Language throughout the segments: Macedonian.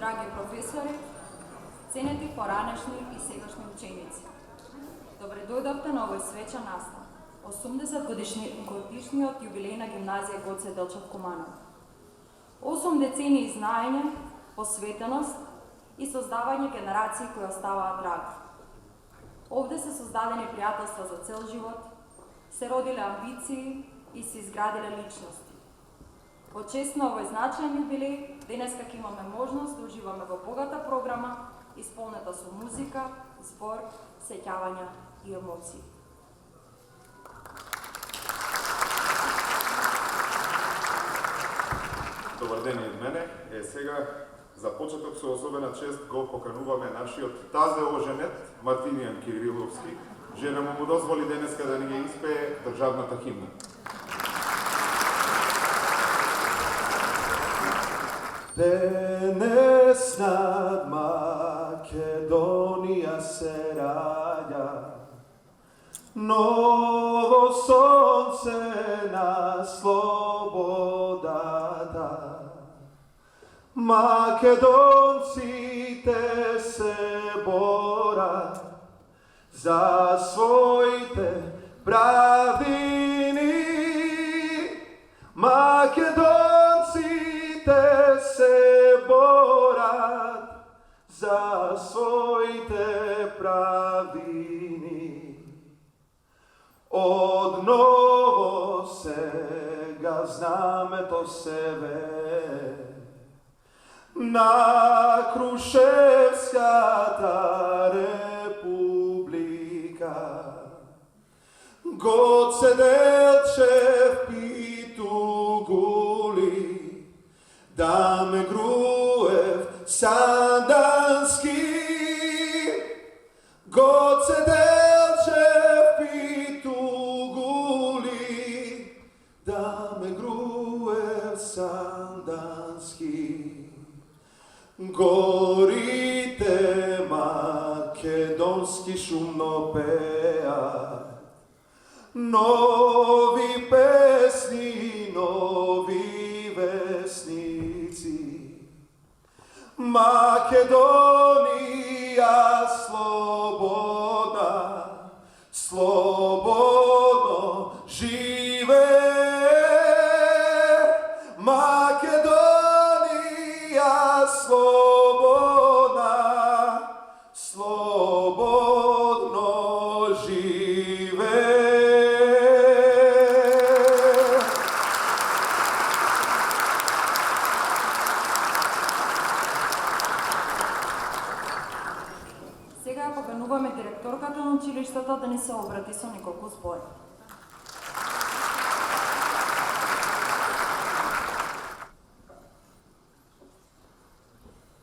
драги професори, ценети поранешни и сегашни ученици. Добре дојдовте на овој свечен настан, 80 годишниот јубилеј на гимназија Гоце Делчев Куманово. 8 децении знаење, посветеност и создавање генерации кои оставаат траг. Овде се создадени пријателства за цел живот, се родиле амбиции и се изградиле личности. Во чест на овој значаен јубилеј, денеска ќе имаме можност да уживаме во богата програма, исполнета со музика, збор, сеќавања и емоции. Добар ден и од мене. Сега за почеток со особена чест го покануваме нашиот тазе оженет Мартинијан Кириловски. Жена му дозволи денеска да ни ја испее државната химна. Денес над Македонија се раѓа ново сонце на слободата. Македонците се борат за своите правдини. Македонците се борат за своите правдини. Одново сега знамето себе на Крушевската република. Гоце Делчев Питугули, Даме Груев Сандански. Гоце Делчев Питугули, Даме Груев Сандански. Горите македонски шумно пеат нови песни, нови весници. Македонија слободна, слободно живее. Македонија слободна, слободно живее. Сега покануваме директорката на училиштето да ни се обрати со неколку збори.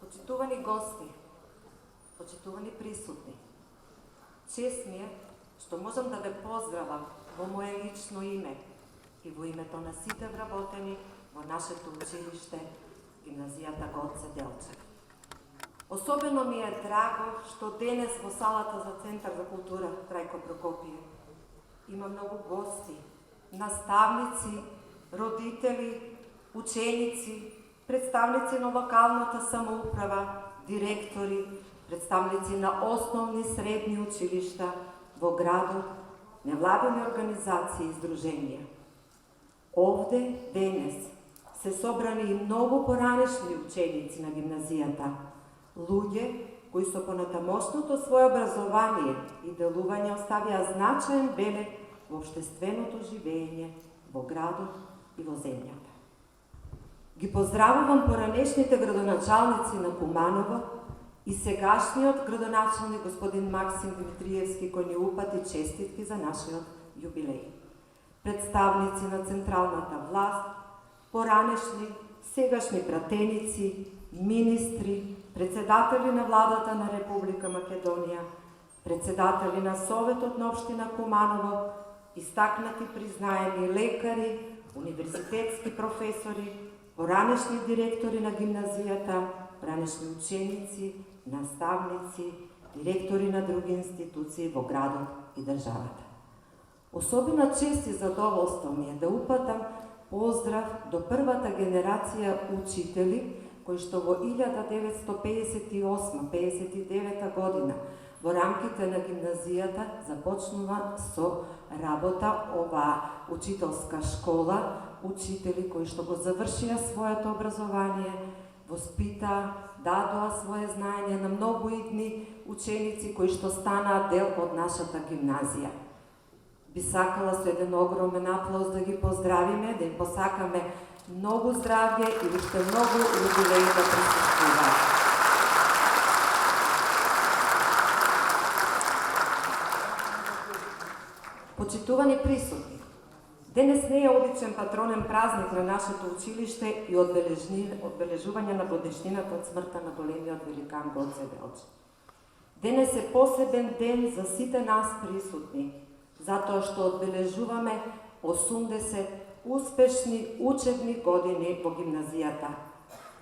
Почитувани гости, почитувани присутни, чест ми е што можам да ве поздравам во моје лично име и во името на сите вработени во нашето училиште, гимназијата Гоце Делчев. Особено ми е драго што денес во салата за Центар за култура Трајко Прокопиев има многу гости, наставници, родители, ученици, представници на локалната самоуправа, директори, представници на основни средни училишта во градот, невладени организации и здруженија. Овде денес се собрани и многу поранешни ученици на гимназијата, луѓе кои со понатамошното свое образование и делување оставија значаен белег во општественото живење во градот и во земјата. Ги поздравувам поранешните градоначалници на Куманово и сегашниот градоначалник господин Максим Димитриевски кој ни упати честитки за нашиот јубилеј. Представници на централната власт, поранешни, сегашни пратеници, министри, председатели на владата на Република Македонија, председатели на Советот на општина Куманово, истакнати признаени лекари, универзитетски професори, поранешни директори на гимназијата, поранешни ученици, наставници, директори на други институции во градот и државата. Особена чест и задоволство ми е да упатам поздрав до првата генерација учители кои што во 1958-59 година во рамките на гимназијата започнува со работа ова учителска школа, учители кои што го завршија своето образование, воспита, дадоа свое знаење на многу идни ученици кои што станаа дел од нашата гимназија. Би сакала со еден огромен аплауз да ги поздравиме, да им посакаме многу здравје и уште многу јубилеи да присуствуваат. Почитувани присутни, денес не е обичен патронен празник на нашето училиште и одбележување на годишнината од смртта на големиот великан Гоце Делчев. Денес е посебен ден за сите нас присутни, затоа што одбележуваме 80 успешни учебни години во гимназијата,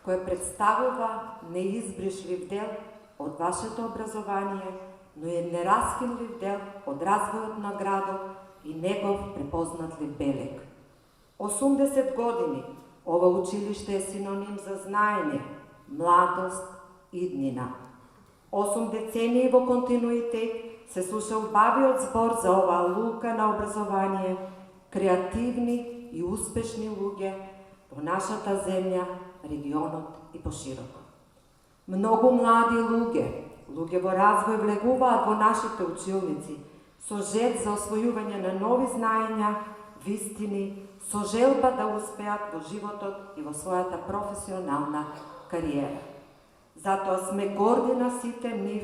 која представува неизбришлив дел од вашето образование, но е нераскинлив дел од развојот на градот и негов препознатлив белег. 80 години ова училиште е синоним за знаење, младост, иднина. 8 децении во континуитет се слуша убавиот збор за оваа лука на образование, креативни и успешни луѓе во нашата земја, регионот и пошироко. Многу млади луѓе во развој влегуваат во нашите училници со жед за освојување на нови знаења, вистини, со желба да успеат во животот и во својата професионална кариера. Затоа сме горди на сите нив,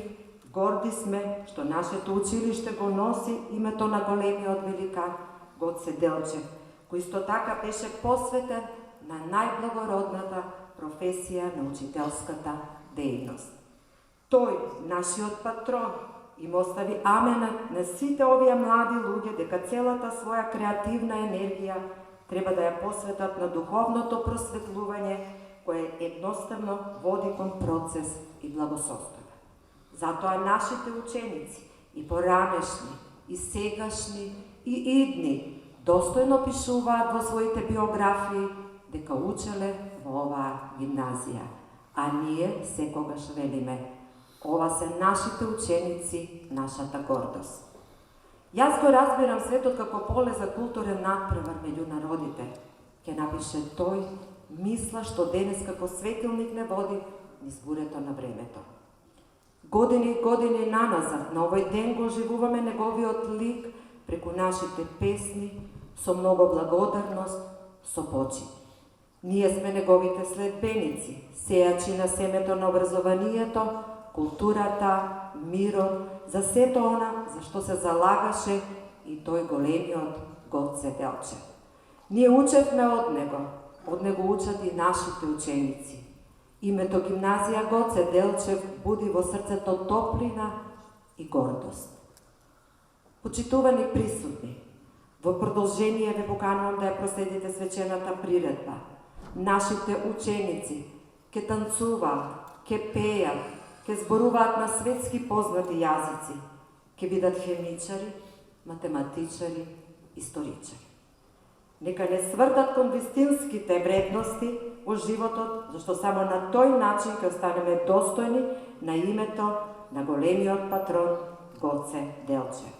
горди сме што нашето училиште го носи името на големиот великан Гоце Делчев, кој исто така беше посветен на најблагородната професија на учителската дејност. Тој, нашиот патрон, им остави аменат на сите овие млади луѓе дека целата своја креативна енергија треба да ја посветат на духовното просветлување, кое едноставно води кон процес и благосостојба. Затоа нашите ученици, и поранешни, и сегашни, и идни, достојно пишуваат во своите биографии дека учеле во оваа гимназија. А ние секогаш велиме: ова се нашите ученици, нашата гордост. Јас го разбирам светот како поле за културен надпревар меѓу народите, ќе напише тој, мисла што денес како светилник не води низ бурето на времето. Години и години наназад, на овој ден го оживуваме неговиот лик преку нашите песни, со многу благодарност, со почит. Ние сме неговите следбеници, сејачи на семето на образованието, културата, мирот, за сето она за што се залагаше и тој големиот Гоце Делчев. Ние учевме од него учат и нашите ученици. Името гимназија Гоце Делчев буди во срцето топлина и гордост. Почитувани присутни, во продолжение ве поканувам да ја проследите свечената приредба. Нашите ученици ќе танцуваат, ќе пеат, ќе зборуваат на светски познати јазици, ќе бидат хемичари, математичари, историчари. Нека не свртат кон вистинските вредности во животот, зашто само на тој начин ќе останеме достојни на името на големиот патрон Гоце Делчев.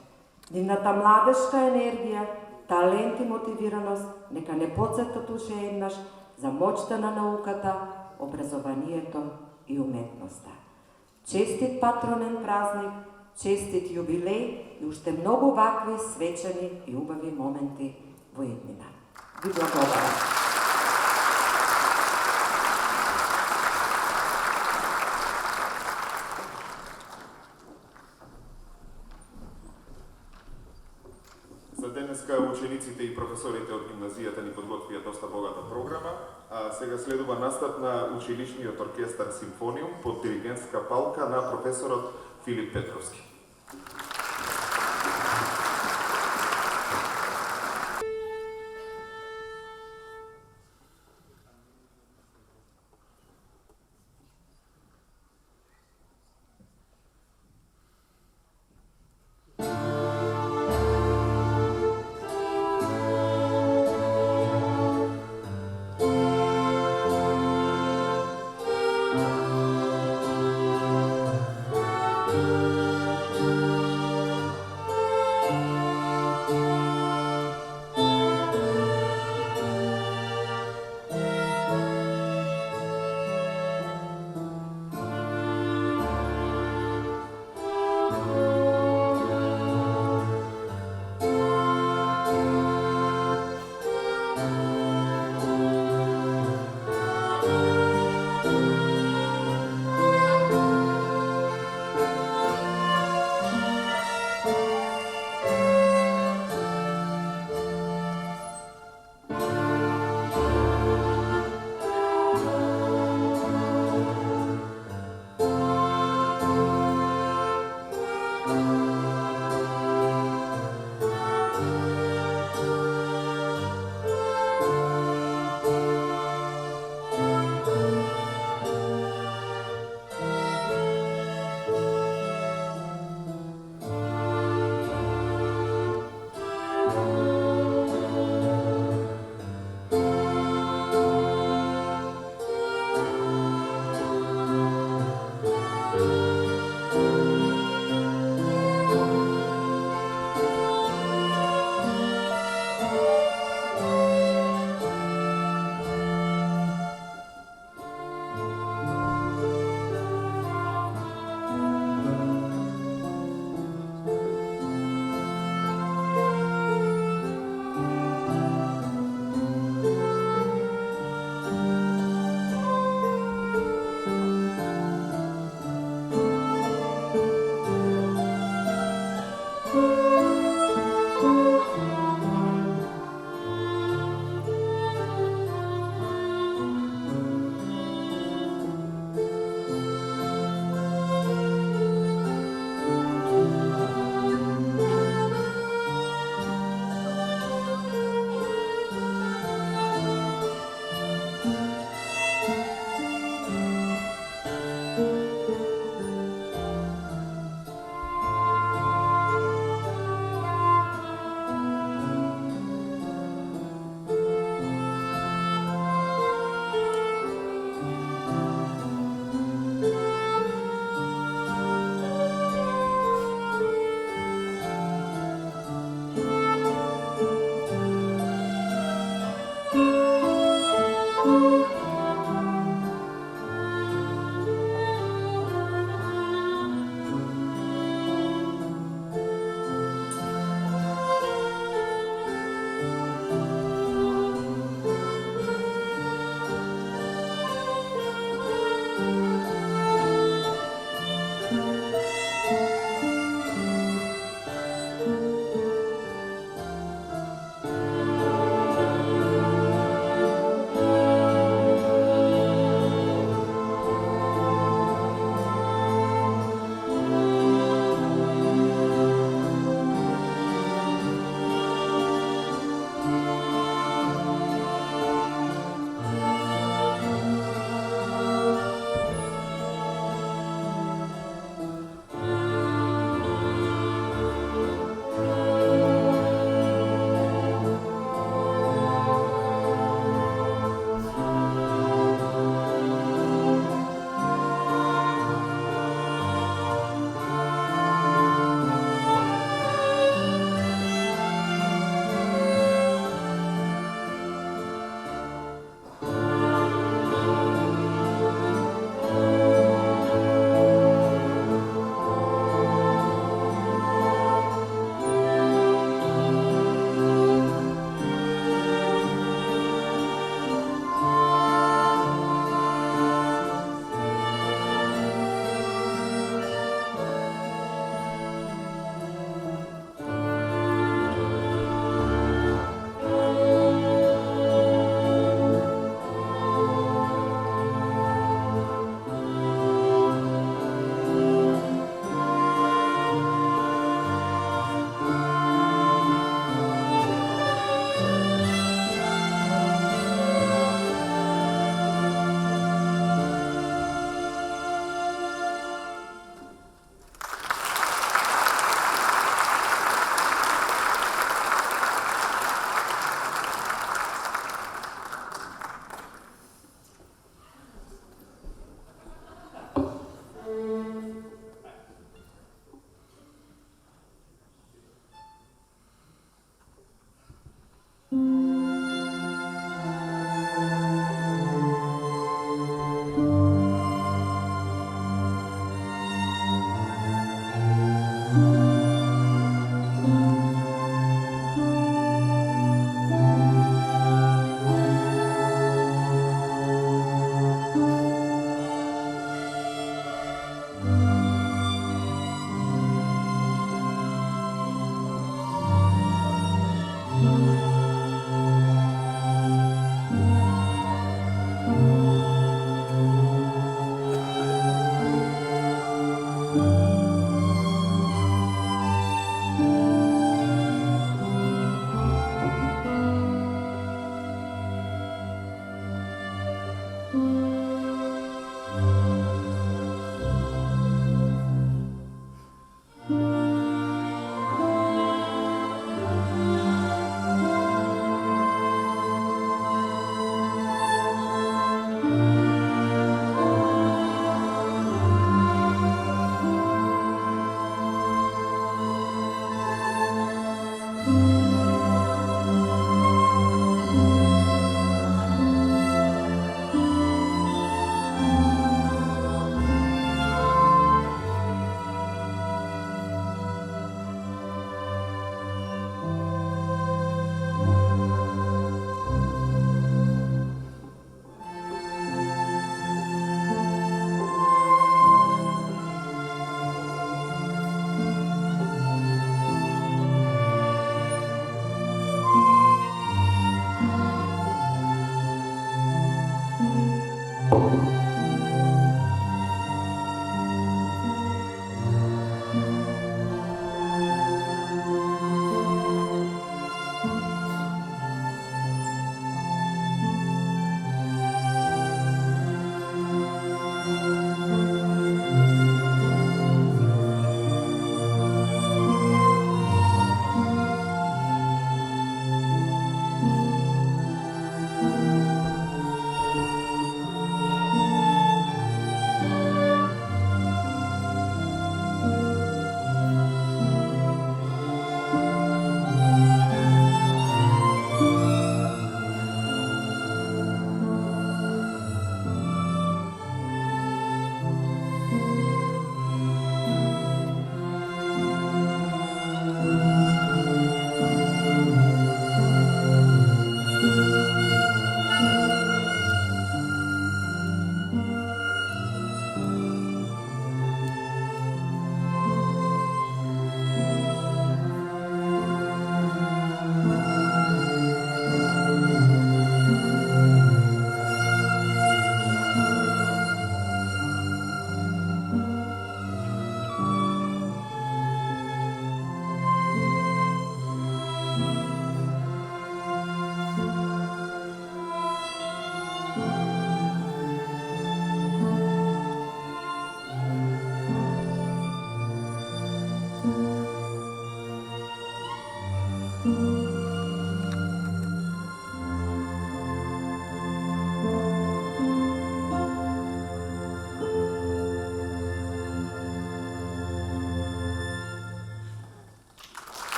Нивната младешка енергија, талент и мотивираност нека не потсетат уште еднаш за моќта на науката, образованието и уметноста. Честит патронен празник, честит јубилеј и уште многу вакви свечени и убави моменти во иднина. Ви благодарам. За денеска учениците и професорите од гимназијата ни подготвија доста богата програма, а сега следува настап на училишниот оркестар Симфониум под диригентска палка на професорот Филип Петровски.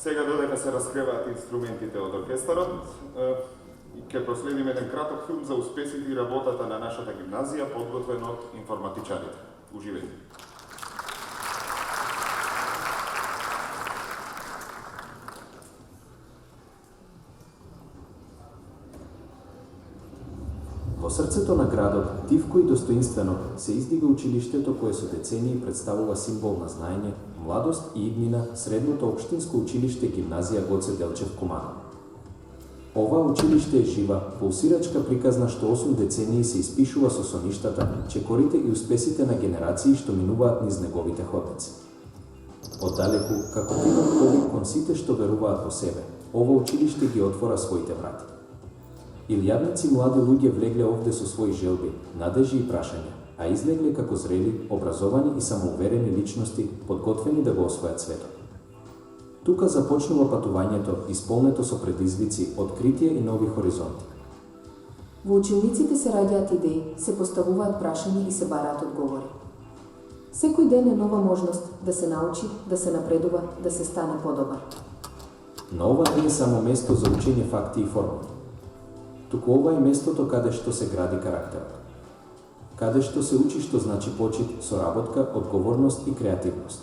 Сега додека се раскриваат инструментите од оркестарот, ќе проследиме еден краток филм за успесите и работата на нашата гимназија, подготвен од информатичарите. Уживете! Во срцето на градот, тивко и достоинствено, се издига училиштето кое со децении представува символ на знаење, младост и иднина, средното општинско училиште гимназија Гоце Делчев Куманово. Ова училиште е жива, пулсирачка приказна што 8 децении се испишува со соништата, чекорите и успесите на генерации што минуваат низ неговите ходници. Оддалеку, како тивен повик кон сите што веруваат во себе, ова училиште ги отвора своите врати. Илјадници млади луѓе влегле овде со своји желби, надежи и прашања, а излегле како зрели, образовани и самоуверени личности, подготвени да го освојат светот. Тука започнува патувањето, исполнето со предизвици, откритија и нови хоризонти. Во учениците се раѓаат идеи, се поставуваат прашања и се бараат одговори. Секој ден е нова можност да се научи, да се напредува, да се стане подобар. Но ова не е само место за учење факти и формули. Туку ова е местото каде што се гради карактерот. Каде што се учи што значи почит, соработка, одговорност и креативност.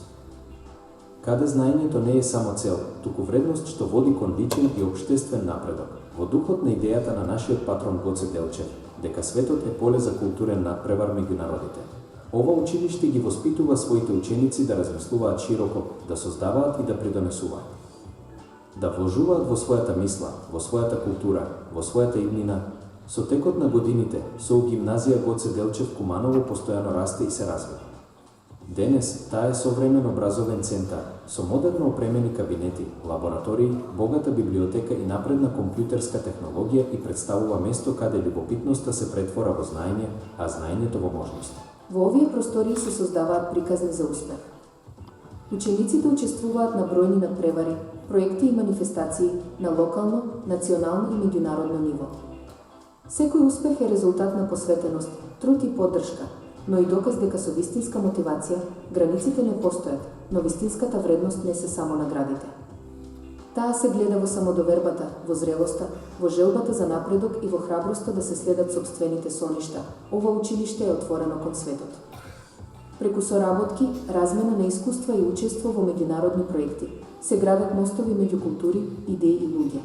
Каде знаењето не е само цел, туку вредност што води кон личен и општествен напредок, во духот на идејата на нашиот патрон Гоце Делчев, дека светот е поле за културен надпревар меѓу народите. Ова училиште ги воспитува своите ученици да размислуваат широко, да создаваат и да придонесуваат. Да вложуваат во својата мисла, во својата култура, во својата иднина. Со текот на годините, СОУ гимназија Гоце Делчев Куманово постојано расте и се развива. Денес, таа е современ образовен центар, со модерно опремени кабинети, лаборатории, богата библиотека и напредна компјутерска технологија и представува место каде љубопитноста се претвора во знаење, а знаењето во можност. Во овие простории се создаваат приказни за успех. Учениците учествуваат на бројни надпревари, проекти и манифестации на локално, национално и меѓународно ниво. Секој успех е резултат на посветеност, труд и поддршка, но и доказ дека со вистинска мотивација границите не постојат, но вистинската вредност не се само наградите. Таа се гледа во самодовербата, во зрелоста, во желбата за напредок и во храброста да се следат сопствените соништа. Ова училиште е отворено кон светот. Преку соработки, размена на искуства и учество во меѓународни проекти, се градат мостови меѓу култури, идеи и луѓе.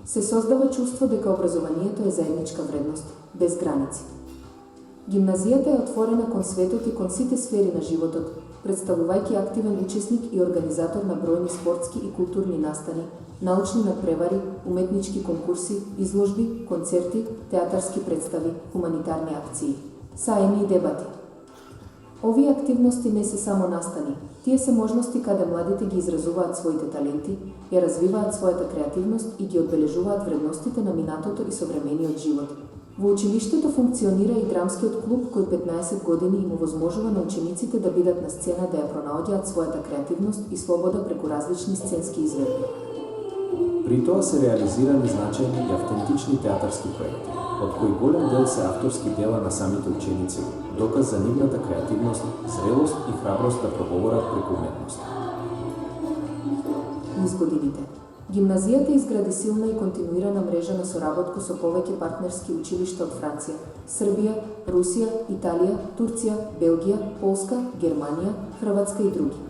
Се создава чувство дека образованието е заедничка вредност, без граници. Гимназијата е отворена кон светот и кон сите сфери на животот, представувајќи активен учесник и организатор на бројни спортски и културни настани, научни надпревари, уметнички конкурси, изложби, концерти, театарски представи, хуманитарни акции, саеми и дебати. Овие активности не се само настани, тие се можности каде младите ги изразуваат своите таленти, ја развиваат својата креативност и ги одбележуваат вредностите на минатото и современиот живот. Во училиштето функционира и драмскиот клуб кој 15 години им овозможува на учениците да бидат на сцена да ја пронаоѓаат својата креативност и слобода преку различни сценски изведби. При тоа се реализирани значајни и автентични театарски проекти, од кои голем дел се авторски дела на самите ученици, доказ за нивната креативност, зрелост и храброст да проговорат преку уметност. Низ годините, гимназијата изгради силна и континуирана мрежа на соработка со повеќе партнерски училишта од Франција, Србија, Русија, Италија, Турција, Белгија, Полска, Германија, Хрватска и други.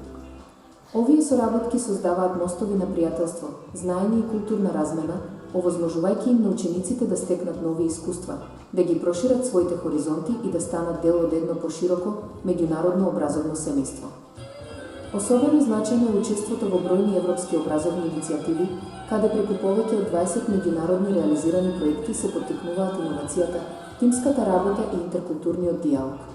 Овие соработки создаваат мостови на пријателство, знаење и културна размена, овозможувајќи им на учениците да стекнат нови искуства, да ги прошират своите хоризонти и да станат дел од едно пошироко, меѓународно образовно семејство. Особено значајно е учеството во бројни европски образовни иницијативи, каде преку повеќе од 20 меѓународни реализирани проекти се поттикнуваат иновацијата, тимската работа и интеркултурниот диалог.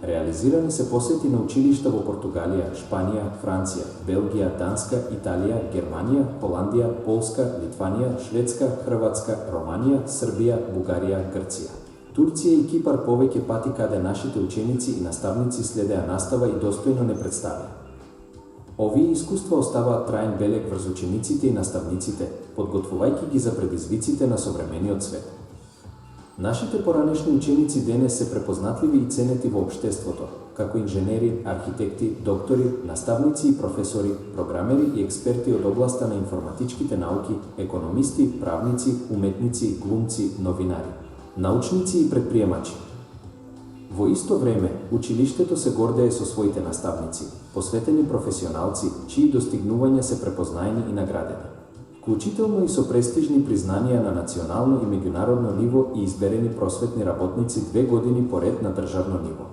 Реализирани се посети на училишта во Португалија, Шпанија, Франција, Белгија, Данска, Италија, Германија, Холандија, Полска, Литванија, Шведска, Хрватска, Романија, Србија, Бугарија, Грција. Турција и Кипар повеќе пати каде нашите ученици и наставници следеа настава и достојно не представија. Овие искуства оставаат траен белег врз учениците и наставниците, подготвувајќи ги за предизвиците на современиот свет. Нашите поранешни ученици денес се препознатливи и ценети во општеството, како инженери, архитекти, доктори, наставници и професори, програмери и експерти од областа на информатичките науки, економисти, правници, уметници, глумци, новинари, научници и предприемачи. Во исто време, училиштето се гордее со своите наставници, посветени професионалци, чии достигнувања се препознаени и наградени, вклучително и со престижни признанија на национално и меѓународно ниво и изберени просветни работници 2 години поред на државно ниво.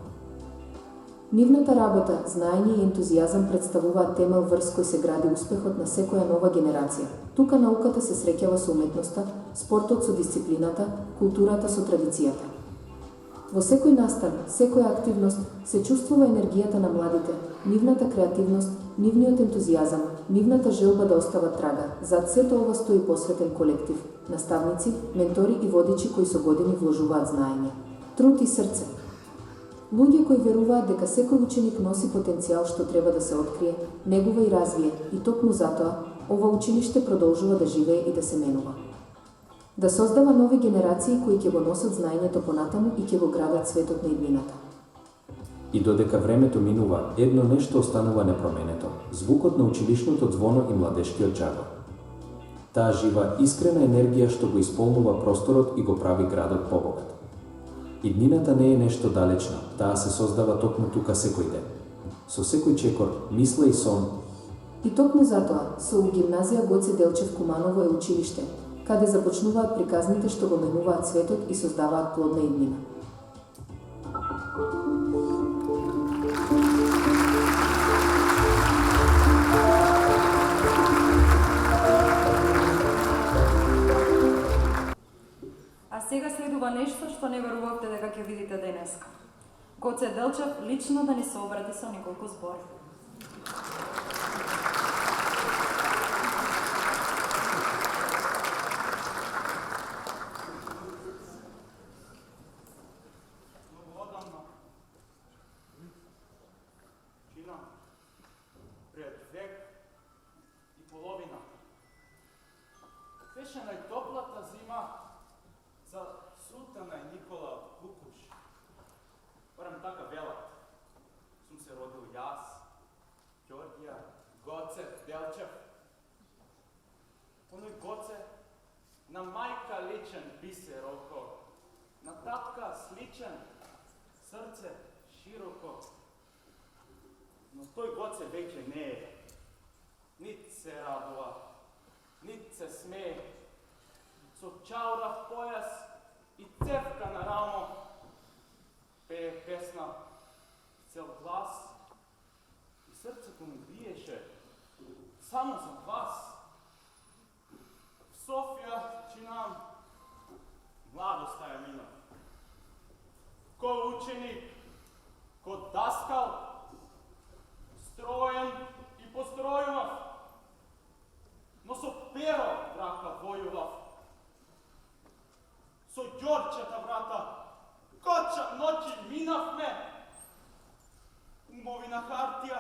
Нивната работа, знаење и ентузијазам представуваат темел врз кој се гради успехот на секоја нова генерација. Тука науката се среќава со уметноста, спортот со дисциплината, културата со традицијата. Во секој настан, секоја активност се чувствува енергијата на младите, нивната креативност, нивниот ентузијазам, нивната желба да остават трага. Зад сето ова стои посветен колектив, наставници, ментори и водичи кои со години вложуваат знаење, труд и срце. Луѓе кои веруваат дека секој ученик носи потенцијал што треба да се открие, негува и развие, и токму затоа, ова училиште продолжува да живее и да се менува. Да создава нови генерации кои ќе го носат знаењето понатаму и ќе го градат светот на иднината. И додека времето минува, едно нешто останува непроменето – звукот на училишното ѕвоно и младешкиот џагор. Таа жива, искрена енергија што го исполнува просторот и го прави градот побогат. Иднината не е нешто далечно, таа се создава токму тука секој ден. Со секој чекор, мисла и сон. И токму затоа, со гимназија Гоце Делчев Куманово е училиште, каде започнуваат приказните што го менуваат светот и создаваат плодна иднина. А сега следува нешто што не верувавте дека ќе видите денеска. Гоце Делчев лично да ни се обрати со неколку збори. Пред век и половина. Беше најтоплата зима за Султана и Никола Кукуш. Барем така велат. Сум се родил јас, Ѓорѓија, Гоце Делчев. Оној Гоце на мајка личен бисер око, на татка сличен, срце широко. Но тој Гоце веќе не е. Нит се радува, нит се смее. Со чаурав појас и цевка на рамо пее песна цел глас и срцето му биеше само за вас. В Софија чинам младоста ја мина. Ко ученик, ко даскал, строен и постројував, но со перо в рака војував. Со ѓорчета брата, коча ноќи минавме, умови на хартија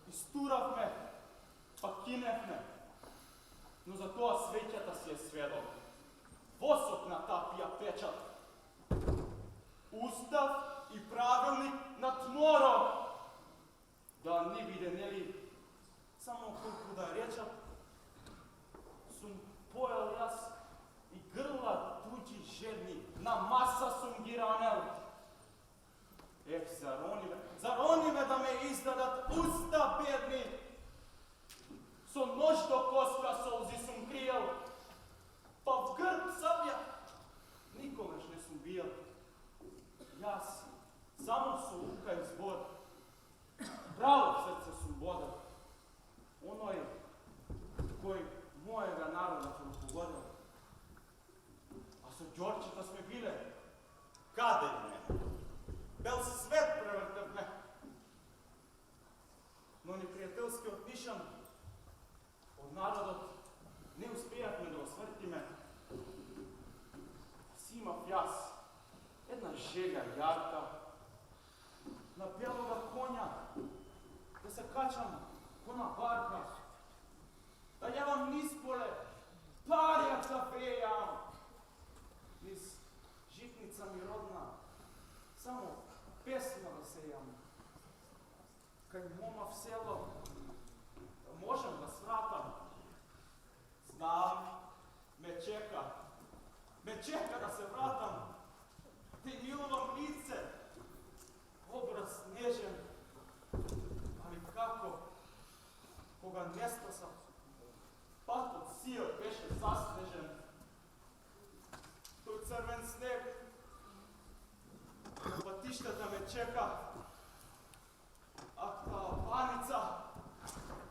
истуравме, па киневме, но за тоа свеќата си е сведок. Восок на тапија печат. Устав и правилник на тморо. Да не биде, нели, само колку да речат, сум поел јас и грла туѓи жени, на маса сум ги ранел. Зарони ме да ме издадат уста бедни. Со нож до коска солзи сум криел, па в грб сабја никогаш не сум биел. Јас само со ука и збор, право в срце сум бодал, оној кој мојега народа ќе го погодил. А со ѓорчета сме биле, каде не? Бел свет превртевме. Но непријателскиот нишан од народот не успеавме да освртиме. Си имав јас една желја јарка, на белога коња, да се качам ко на барка, да јавам низ поле, парјаца вејам, низ житница ми родна, само песна да сејам. дома в село, да можем да свратам. Знам, ме чека да се вратам. Те милувам лице, образ нежен, али како, кога не стасам, патот сијат беше заснежен. Тој црвен снег, на патиштата ме чека, а таа паница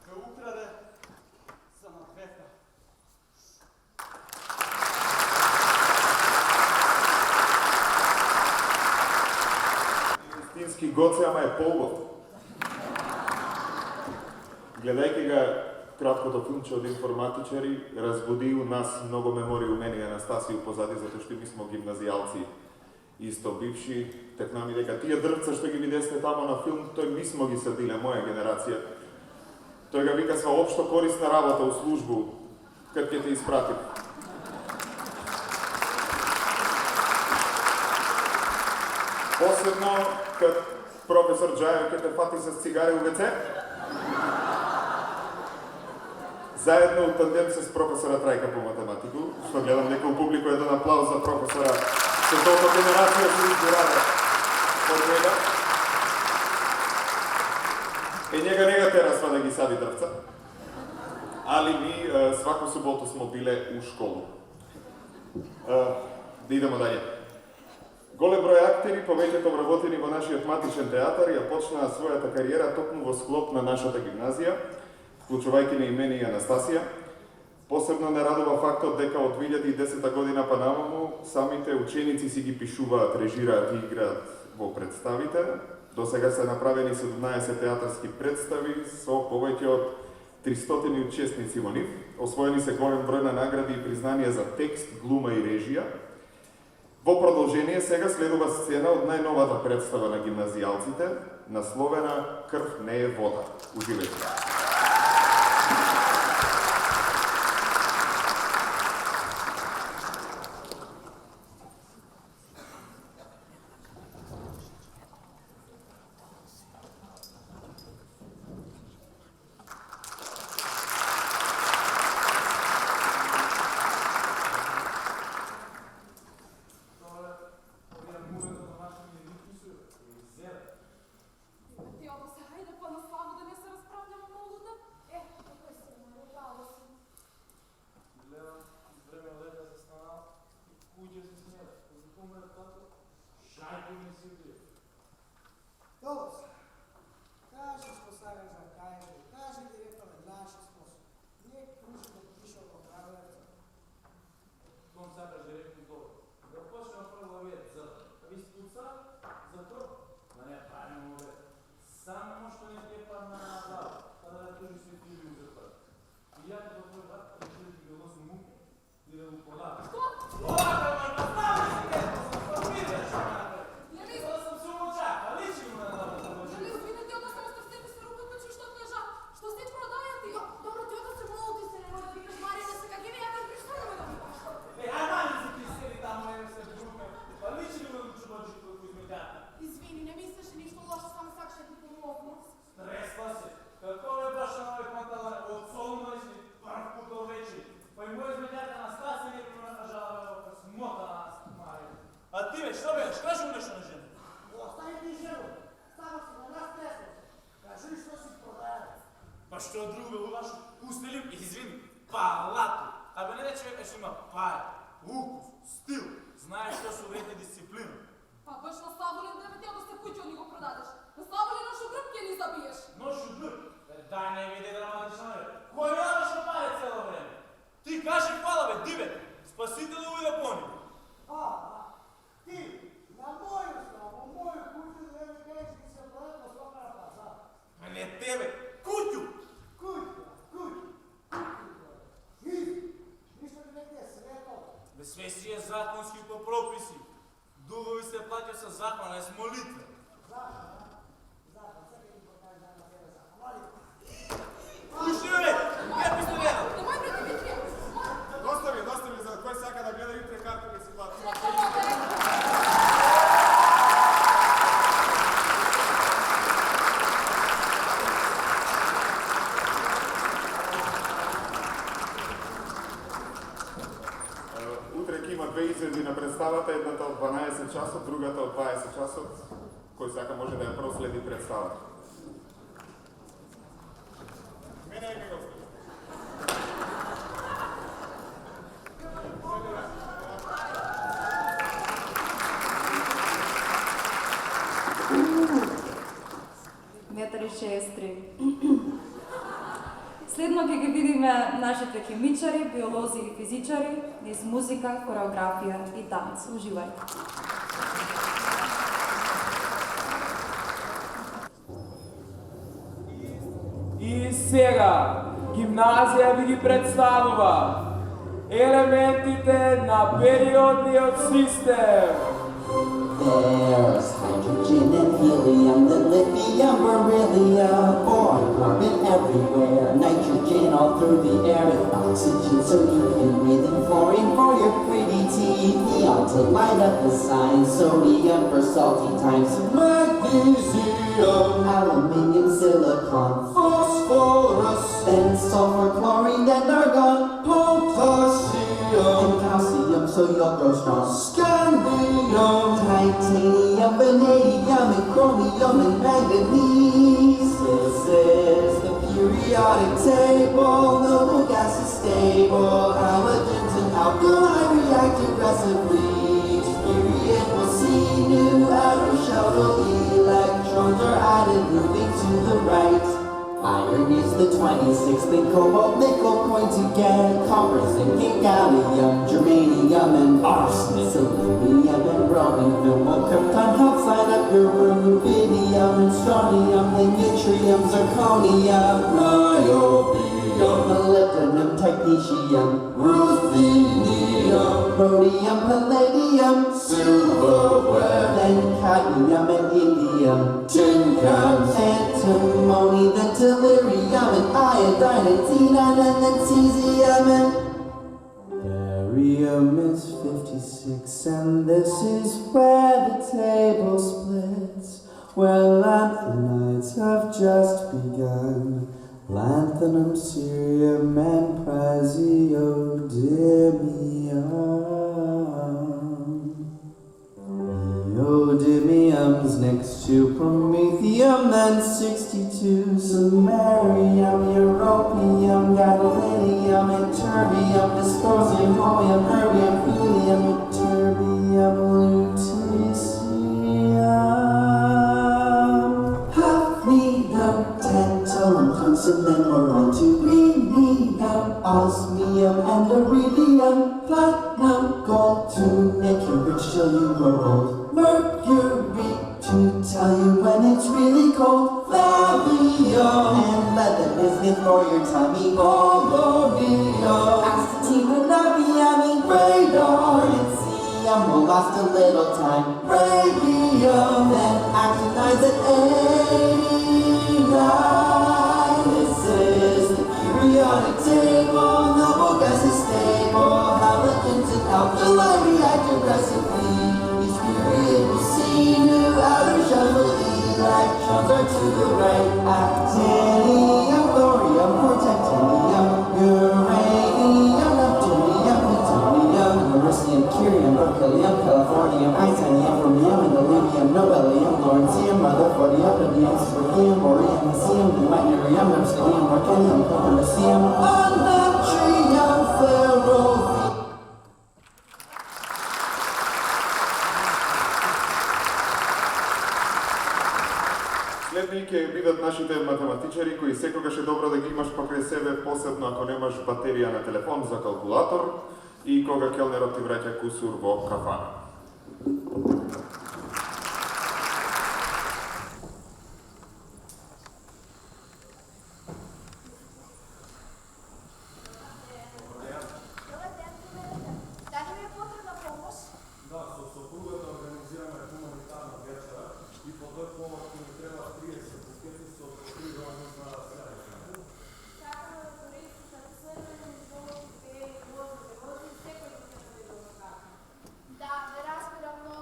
ме украде за надвека. Истински Гоце, ама е полгот. Гледајќи ga краткото филмче од информатичари, разбуди у нас многу мемории у мене и Анастасија позади, затоа што ми смо гимназијалци исто бивши. Текна ми дека тие дрвца што ги видесте тамо на филм, тој ми смо ги садиле, моја генерација. Тој га викасва општо корисна работа у службу, кад ќе те испратив. Посебно, кад професор Джајев ќе те фати с цигари у ВЦ, заедно у тандем с професора Трајка по математику, што гледам некој публику еден аплауз за професора, што толку генерација се избирава од него. Njega не га терасва да ги сади дрвца, али ми сваку суботу смо биле у школу. Да идемо далje. Голем број актери, повеќето вработени во нашиот матичен театар, ја почнаа својата кариера токму во склоп на нашата гимназија, вклучувајќи на и мене и Анастасија. Посебно не радува фактот дека од 2010 година па намаму самите ученици си ги пишуваат, режираат и играат во представите. До сега се направени 17 театарски представи со повеќе од 300 учесници во нив. Освоени се голем број на награди и признанија за текст, глума и режија. Во продолжение сега следува сцена од најновата представа на гимназијалците, насловена "Крв не е вода". Уживајте. Што друго во вашу устелим, извини, палату. Абе не рече дека што има пари, укус, стил. Знаеш што се увреди дисциплина. Па баш наставолен да ме да се куќо ни го продадеш. Наставолен нашу грб ќе ни забиеш. Нашу грб? Дај не види драматично бе. Кој јадаш пари цело време? Ти кажи фала бе, диве. Спасител ујде по нив. Ти, на моју страну, моју куќу да не кажеш да се продаде на свока на пазар. Не тебе, куќу. Све си е законски по прописи. Дугови се плаќа со закон, е с молитва. Уште бе, не пистолета. Достави, за кој сака да гледа јутре карта да си плати. минути на представата, едната од 12 часот, другата од 20 часот. Кој сака може да ја проследи представата. Мене е како Метри 63. Следно ќе ги видиме нашите хемичари, биолози и физичари низ музика, хореографија и танц. Уживајте. И сега, гимназија ви ги представува елементите на периодниот систем. There's hydrogen and helium, then lithium, beryllium, boron, carbon everywhere, nitrogen all through the air, and oxygen so you can breathe, and fluorine for your pretty teeth, neon to light up the signs, sodium for salty times, magnesium, aluminium, silicon, phosphorus, then sulfur, chlorine, and argon, potassium, and calcium so you'll grow strong, scandium, titanium, vanadium, and chromium, and manganese. This is the periodic table. Noble gas is stable. Halogens and alkali react aggressively. Each period will see new outer shell electrons are added, moving to the right. Iron is the 26th, and cobalt, nickel, coin to get copper, zinc, and gallium, germanium, and arsenic, selenium, and bromine, film, krypton helps light up your room, rubidium, and strontium, then yttrium, zirconium, niobium, molybdenum, technetium, ruthenium, rhodium, palladium, silverware, then cadmium and indium, tin-cans, antimony, then tellurium, and iodine, and xenon, and then cesium, and barium is 56, and this is where the table splits, where lanthanides have just begun. Lanthanum, cerium, and praseodymium. Neodymium's next to promethium, then 62, samarium, europium, gadolinium, and terbium, dysprosium, holmium, erbium, helium, ytterbium, lutetium, hafnium, tantalum, tungsten, then we're on to rhenium, osmium, and beryllium, platinum, gold, to make you rich till you grow old, mercury, to tell you when it's really cold, thallium, and lead that is good for your tummy, polonium, astatine will not be yummy, radar, and cesium will last a little time, radium, then actinides at 89. This is the periodic table, noble gas is stable, halogens and alkali react aggressively. Each period will see new outer shells, electrons are to the right. Actinium, thorium, protactinium, uranium, neptunium, plutonium, americium, curium, berkelium, californium, titanium, chromium, indolium, nobelium, lawrencium, rutherfordium, rhodium, spherium, borium, hesium, deuterium, obsidium, morganium, copernicium, natrium, ferrovium. Следни ќе бидат нашите математичари кои секогаш е добро да ги имаш покрај себе, посебно ако немаш батерија на телефон за калкулатор и кога келнерот ти враќа кусур во кафана. Да, не разбирам, но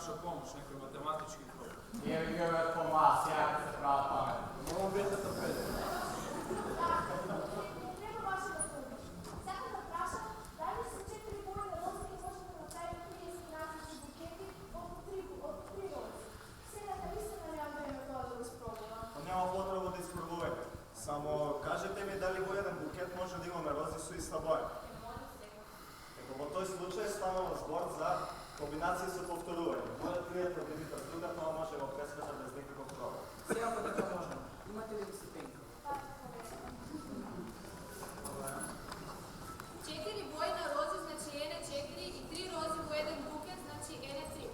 наша помош, некој математички проблем. Ние ви ги помага, сега се прават памет. Мога бете да педе. Нема потреба да испробувајте. Само кажете ми дали во еден букет може да имаме рози со иста боја. Еко во тој случај станува збор за комбинација со повторување. Може тријата да видите другата, но може во песмата без никаков проблем. Сега дека можам. Имате ли дисциплина? 4 бои на рози значи ене 4 и 3 рози во еден букет значи ене 3.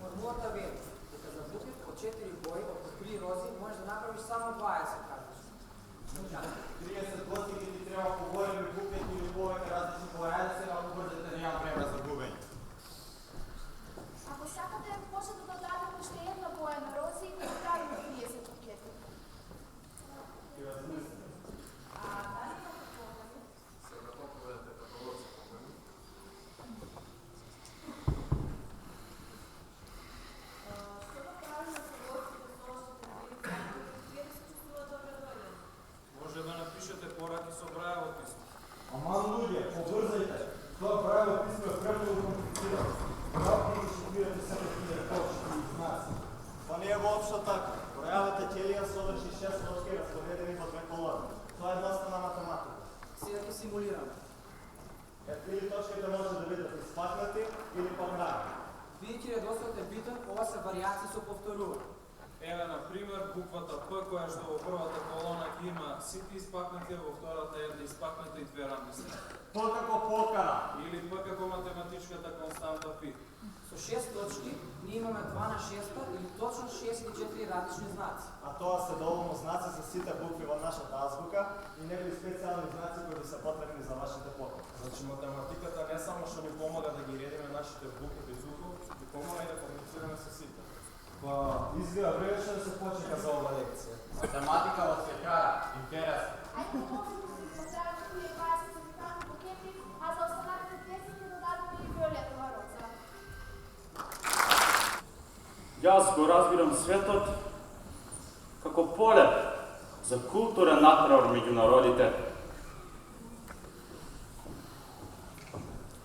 Формулата вели дека за букет од 4 бои од по 3 рози можеш да направиш само 20 картички. 30 години ти треба поголеми букет или повеќе различни бои. Ајде сега побрзете, немам време за губење. Ако сакате може да додадете уште една боја на рози и да правиме 30 букети. Ти размислите. Сега поповедете како лоца помени. Што да правиме со гостите со оштите вие да се чувствувате доброволно? Може да напишете пораки со брајаво писмо. Аман луѓе, побрзајте. Тоа правило писмо е премногу комплицирано. Како да шокирате себе тие точки и знаци? Па не е воопшто така. Бројавата ќелија содржи 6 точки распоредени во две колони. Тоа е едноставна математика. Сега ги симулираме. Или точките може да бидат испакнати или пограни. Видите ли досад е битен, ова се варијации со повторување. Еве, на пример, буквата П, која што во првата колона ги има сите испакнати, а во втората една испакната и две рамни страни. П како покара. Или П како математичката константа пи. Со 6 точки ние имаме 2 на 6 или точно 64 различни знаци. А тоа се доволно знаци за сите букви во нашата азбука и некои специјални знаци кои се потребни за вашите покупки. Значи математиката не само што ни помага да ги редиме нашите букви без звуков, ни помага и да комуницираме со сите. Па, изгледа време да се почека за ова лекција. Математика вас се кара, интересно. Ајде да можеме да направиме тие 20 симултанни букети, а за останатите 10 да дадеме и виолетова роза. Јас го разбирам светот како поле за културен натпревар меѓу народите.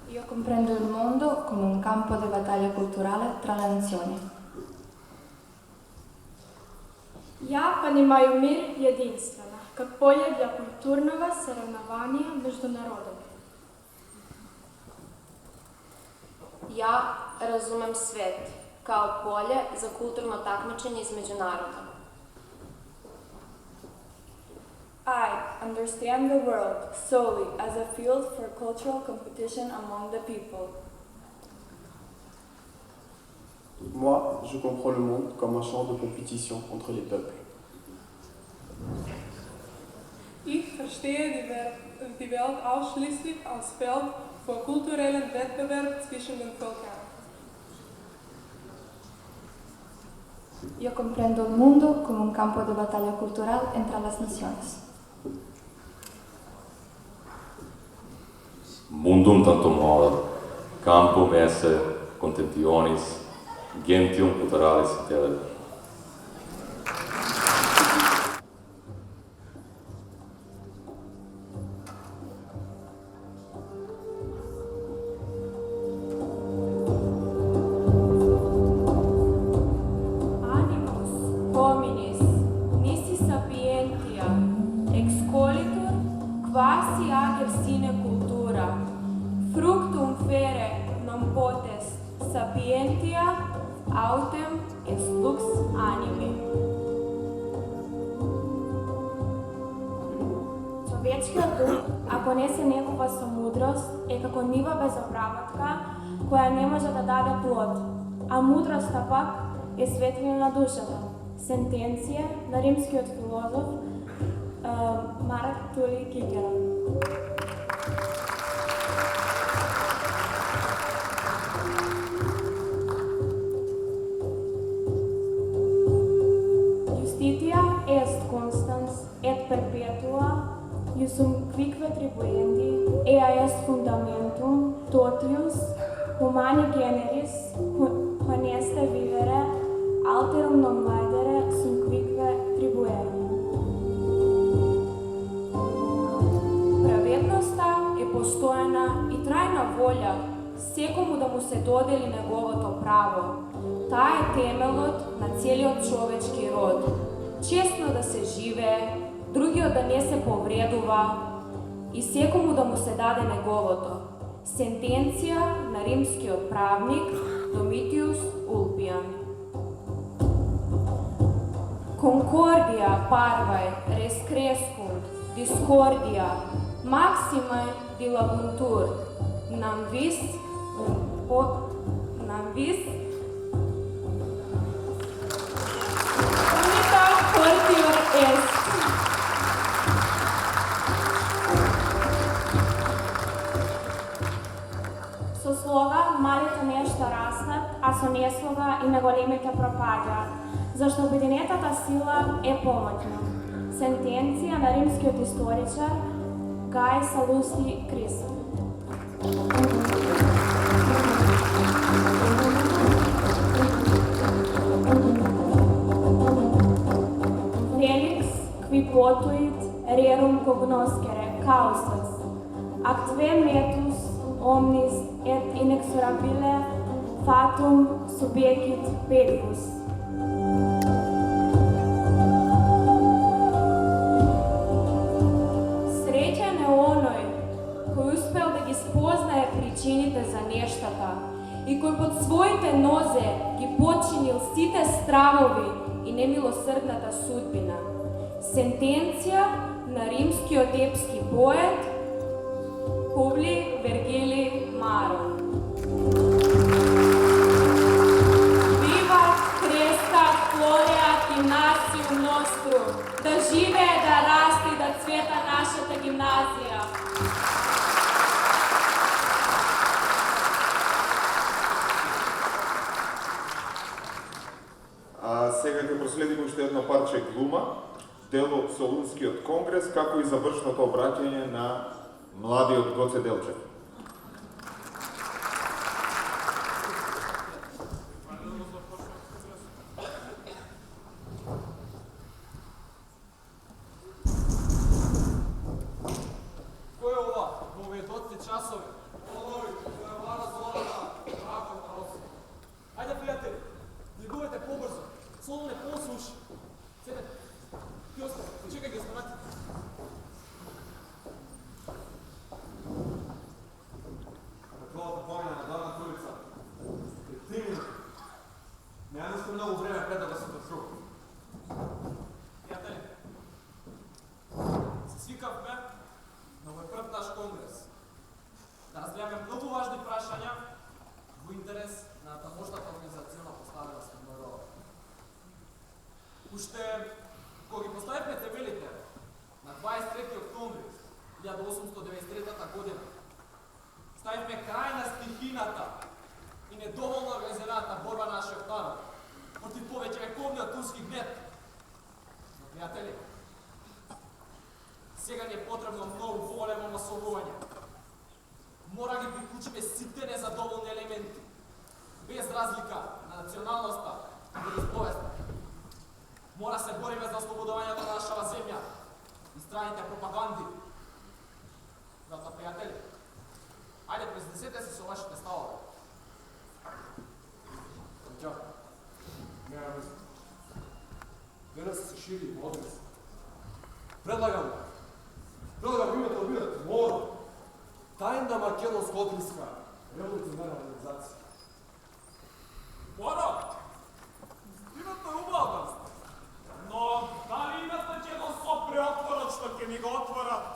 Io comprendo il mondo come un campo di battaglia culturale tra le nazioni. Ја понимаю мир единствено, как поле для културного соревнования между народами. Ја разумем свет као поле за културно такмичење измеѓу народа. I understand the world solely as a field for cultural competition among the people. Moi, je comprends le monde comme un champ de compétition entre les peuples. Ich verstehe die Welt ausschließlich als Feld für kulturellen Wettbewerb zwischen den Völkern. Io comprendo il mondo come un campo di battaglia cultural entre las naciones. Mundum tantum holor, campum esse contentionis, gentium culturalis intellet. Animus hominis nisi sapientia excolitur quasi ager sine cultura fructum fere non potest sapientia autem est lux animi. Човечкиот дух, ако не се негува со мудрост, е како нива без обработка, која не може да даде плод, а мудроста пак е светлина на душата. Сентенција на римскиот филозоф Марк Тули Кикерон. Justitia est constans et perpetua iusum quique tribuendi, ea est fundamentum totius humani generis honeste се додели неговото право. Таа е темелот на целиот човечки род. Честно да се живее, другиот да не се повредува и секому да му се даде неговото. Сентенција на римскиот правник Домитиус Улпијан. Concordia parvae res crescunt, discordia, maxime dilabuntur, nam vis unica fortior est. Со слога малите нешто растат, а со неслога и наголемите пропаѓаат, зашто обединетата сила е помоќна. Сентенција на римскиот историчар Гај Салуси Крис. Felix qui potuit rerum cognoscere causas, actve metus omnis et inexorabile fatum subjecit pedibus. Среќен е оној кој успел да ги спознае причините за нештата и кој под своите нозе ги починил сите стравови и немилосрдната судбина. Сентенција на римскиот епски поет Публи Вергили Марон. Vivat crescat floreat gymnasium nostrum. Да живее, да расти, да цвета нашата гимназија. А сега ќе проследиме уште едно парче глума, дел од Солунскиот конгрес, како и завршното обраќање на младиот Гоце Делчев. Кој е ова? Во овие доцни часови? Овој, кој е вара зората, ракот на роси. Ајде, пријатели, двигувате побрзо, Солун е послуши. Седете, ти остава, чекај ги останати. Такова помина на главната улица. 3 минути. Няма нищо много време пред да се пресува. Пријатели, се свикавме на овој прв наш конгрес да разгледаме многу важни прашања во интерес на таможната организацијна поставена со МРО. Уште кога ги поставивме темелите на 23 октомври 1893 година, ставивме крај на стихината и недоволно организираната борба на нашиот народ против повеќевековниот турски гнет. Но, пријатели, сега ни е потребно многу големо масовување. Мора ги приклучиме сите незадоволни елементи, без разлика на националноста или изповеста. Мора се бориме за ослободувањето на нашава земја и страните пропаганди. Затоа, пријатели, ајде произнесете се со вашите ставови. Чао. Нема мислам. Денес се шири одрес. Предлагам името обидат МОРО, Тајна македонско-одринска револуционарна организација. Моро, името е убаво, но дали имате ќе го сопре отворот што ќе ми го отворат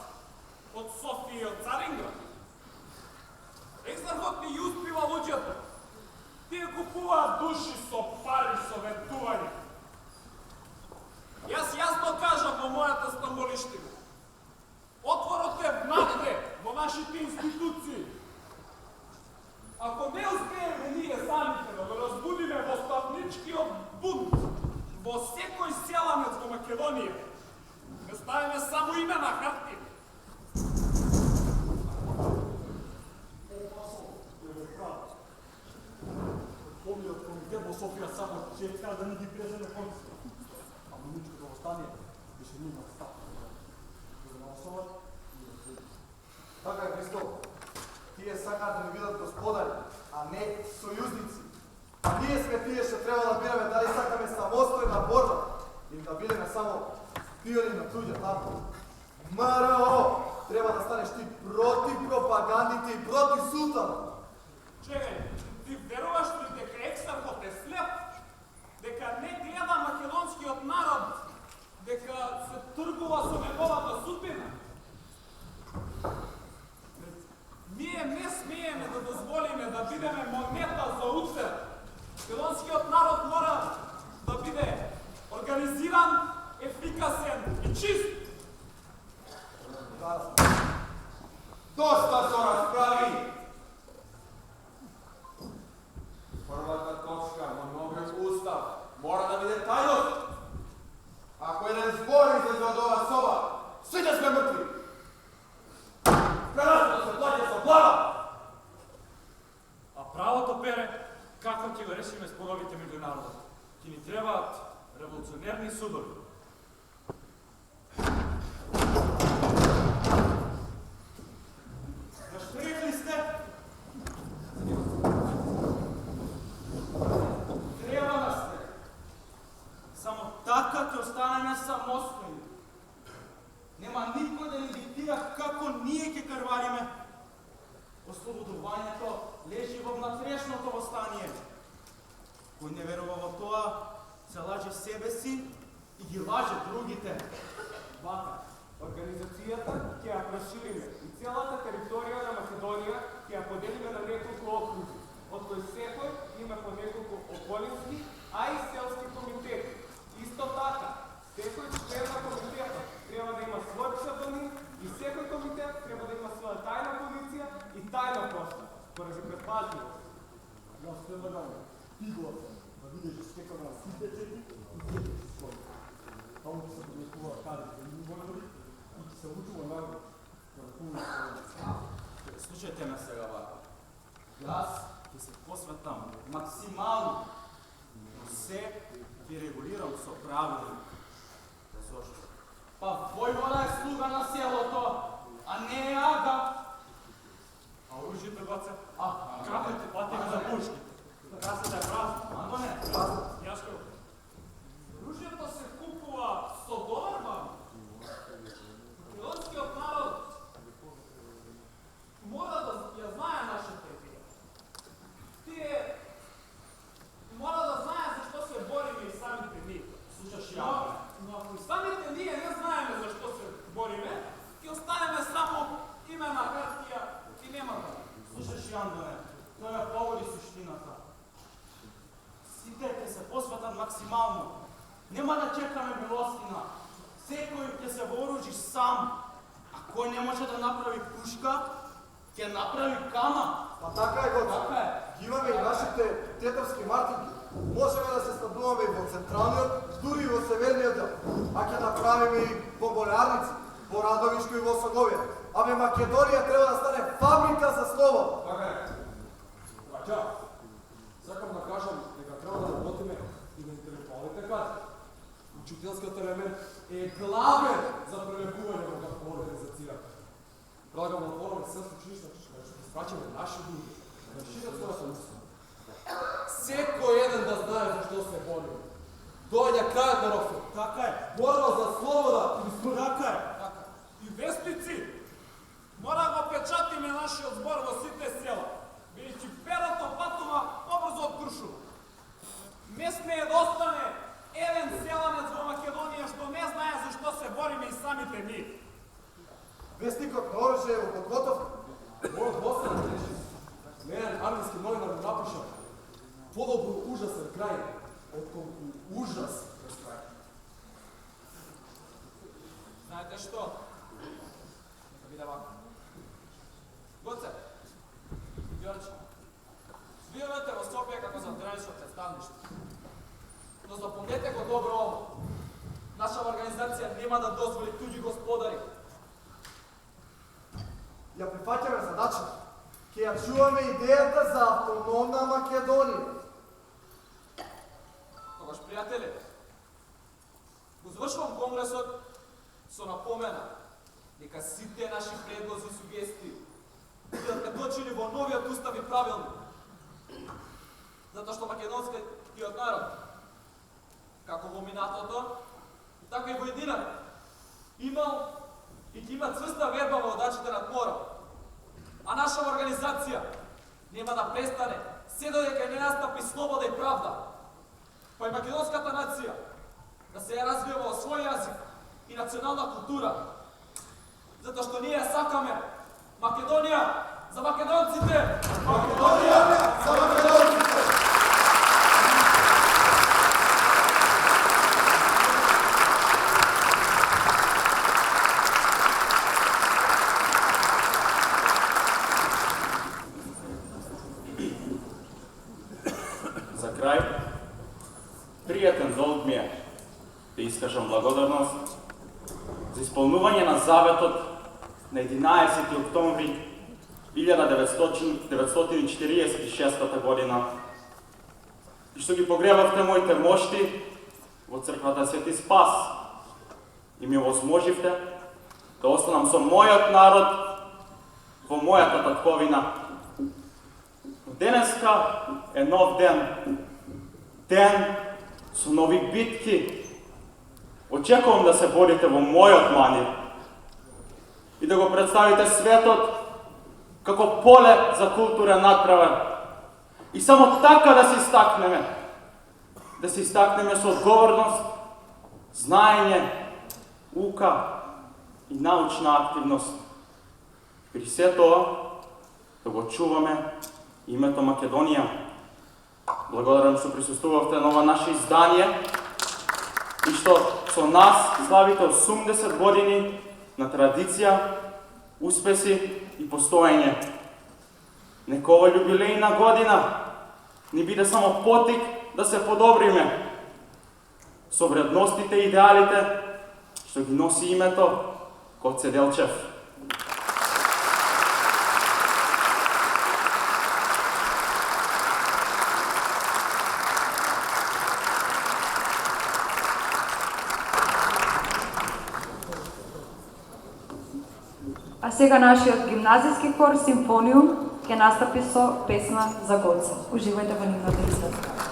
од Софија и од Царинград? Екзархот ни успива луѓето. Тие купуваат души со пари, со ветување. Јас јасно кажам во мојата стамболиштина. Отворот е внатре во нашите институции. Ако не успееме ние самите да го разбудиме восставничкиот бунт во секој селанец во Македонија, не ставиме само име на хартија. Помниот комитет во Софија само чека да ни ги преземе конците. А Муничкото востание беше нивна стапка. За да осоват и да следи. Така е, Христо. Тие сакаат да ни видат господари, а а не сојузници. А ние сме тие што треба да бираме дали сакаме самостојна борба или да бидеме само пиони на туѓа табла. МРО треба да станеш ти против пропагандите и против султана. Чекај, ти веруваш ли дека Ексархот е слеп? Дека не гледа македонскиот народ? Дека се тргува со неговата судбина? Ние не смееме да дозволиме да бидеме монета за уцер. Македонскиот народ мора да биде организиран, ефикасен и чист. Доста се расправи! Првата точка на новиот устав мора да биде тајност. Ако еден збор излезе од ова соба, сите сме мртви. Правото се плаќа со глава. А правото, Пере, како ќе го решиме споровите меѓу народот? Ќе ни требаат револуционерни судови. Зашто рекли сте? Треба да сте. Само така ќе останеме самостојни. Нема никој да ни диктира како ние ќе карвариме. Ослободувањето лежи во внатрешното востание. Кој не верува во тоа, се лаже себе си и ги лаже другите. Вака, организацијата ќе ја прошириме и целата територија на Македонија ќе ја поделиме на неколку окрузи, од кои секој има по неколку околински, а и селски комитети. Исто така, секој член на комитет треба да има свој псевдоним и секој комитет треба да има своја тајна полиција и тајна пошта, поради предпазливост. Јас предлагам тиглот да видиш секој на сите чети и чети свој. Таму ќе се поднесува кадрите и избори и ќе се учува народ на Република. Слушајте ме сега вака. Јас ќе се посветам максимално, но се ќе регулирам со правилник. Зошто? Па војвода е слуга на селото, а не е ага. А оружјето, гоце? Како ти платиме за пушки? Касата е празна. Антоне, Јашко. оружјето се купува со дорба. Македонскиот народ мора да ја знае нашата идеја. Тие мора да знае зашто се бориме и самите ние. Слушаш ја? Но ако и самите ние не знаеме зашто се бориме, ќе останеме само име на хартија и нема да. Слушаш ја, Андоне, тоа е поводи суштината. Сите ќе се посветат максимално. Нема да чекаме милостина. Секој ќе се вооружи сам. А кој не може да направи пушка, ќе направи кама. Па така е, Гоце. Така е. Ги имаме и нашите тетовски мартинки. Можеме да се стануваме и во централниот, дури и во северниот дел. А ќе направиме и во Болярници, во Радовишко и во Соговија. Абе Македонија треба да стане фабрика за слово. Така е. Браќа, сакам да кажам дека треба да работиме и на интелектуалните кадри. Учителскиот елемент е главен за прелепување во како организацијата. Предлагам да отвориме се училишта, да ќе испрачиме наши луѓе, да шират својата устава. Секој еден да знае зашто се бориме. Доаѓа крајот на робството. Така е. Борба за слобода и Така е. И вестници, мора да печатиме нашиот збор во сите села, бидејќи перото патува побрзо од Крушево. Не смее да остане еден селанец во Македонија што не знае зашто се бориме и самите ние. Вестникот на оружје е во подготовка. Мојот досаден речи, еден англиски новинар ми напиша подобро ужасен крај, отколку ужас без крај. Знаете што? Нека биде вака. Гоце, Ѓорче, свирате во Софија како за гранично представништво. Но запомнете го добро ово. Наша организација нема да дозволи туѓи господари. Ја прифаќаме задача. Ќе ја чуваме идејата за автономна Македонија. Тогаш, пријатели, го завршувам конгресот со напомена дека сите наши предлози и сугестии бидат преточени во новиот устав и правилник. Затоа што македонскиот народ, како во минатото, така и во едината, имал и ќе има цврста верба во водачите над мором. А наша организација нема да престане се додека не настапи слобода и правда. Па и македонската нација да се развива во свој јазик и национална култура. Затоа што ние сакаме Македонија за македонците! Македонија за македонците! За крај, пријатен долг ми е да искажам благодарност за исполнување на заветот на 11. октомври 1946 година и што ги погребавте моите мошти во црквата Свети Спас и ми овозможивте да останам со мојот народ во мојата татковина. Денеска е нов ден, ден со нови битки. Очекувам да се борите во мојот манир и да го представите светот како поле за културен надпревар. И само така да се истакнеме со одговорност, знаење, ука и научна активност. При се тоа да го чуваме името Македонија. Благодарам што присуствувавте на ова наше издание и што со нас славите 80 години на традиција, успеси и постоење. Нека ова јубилејна година ни биде само потик да се подобриме со вредностите и идеалите што ги носи името Гоце Делчев. А сега нашиот гимназиски хор Симфониум ќе настапи со песна за Гоце. Уживајте во нивната изvedба.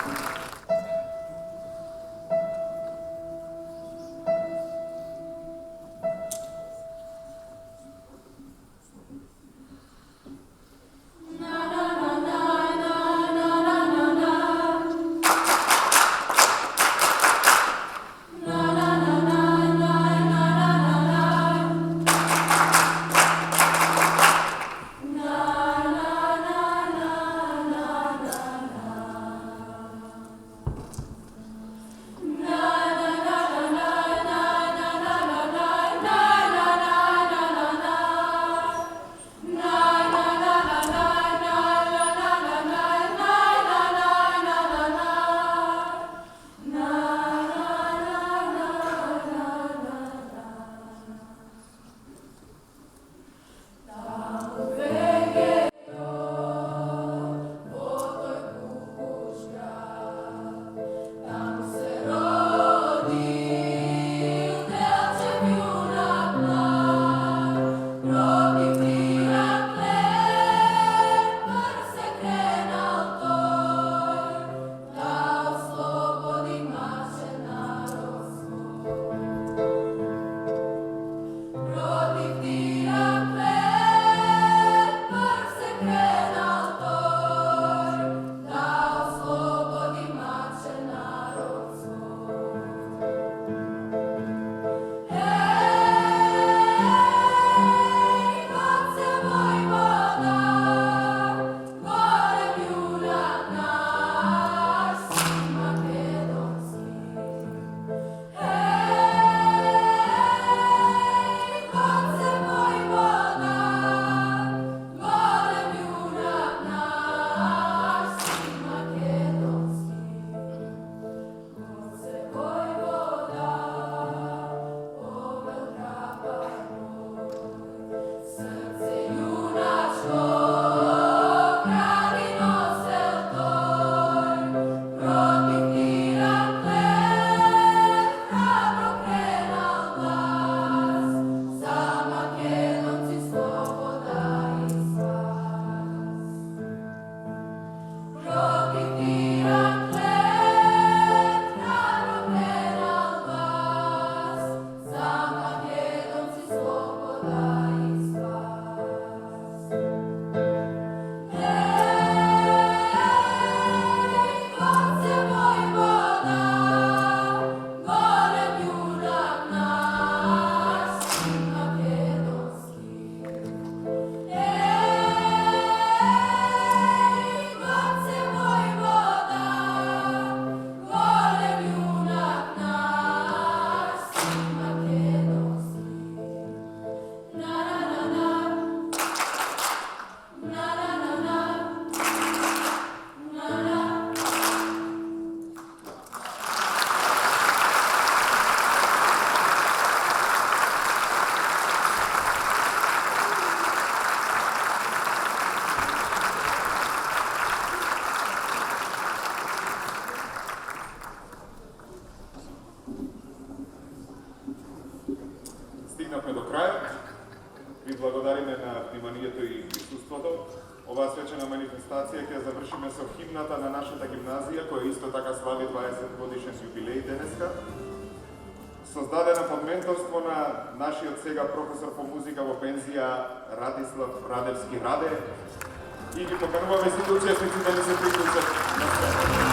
презентација ќе завршиме со химната на нашата гимназија, која исто така слави 20 годишен јубилеј денеска. Создадена под менторство на нашиот сега професор по музика во пензија Радислав Радевски Раде, и ги покануваме сите учесници да ни се приклучат на сцена.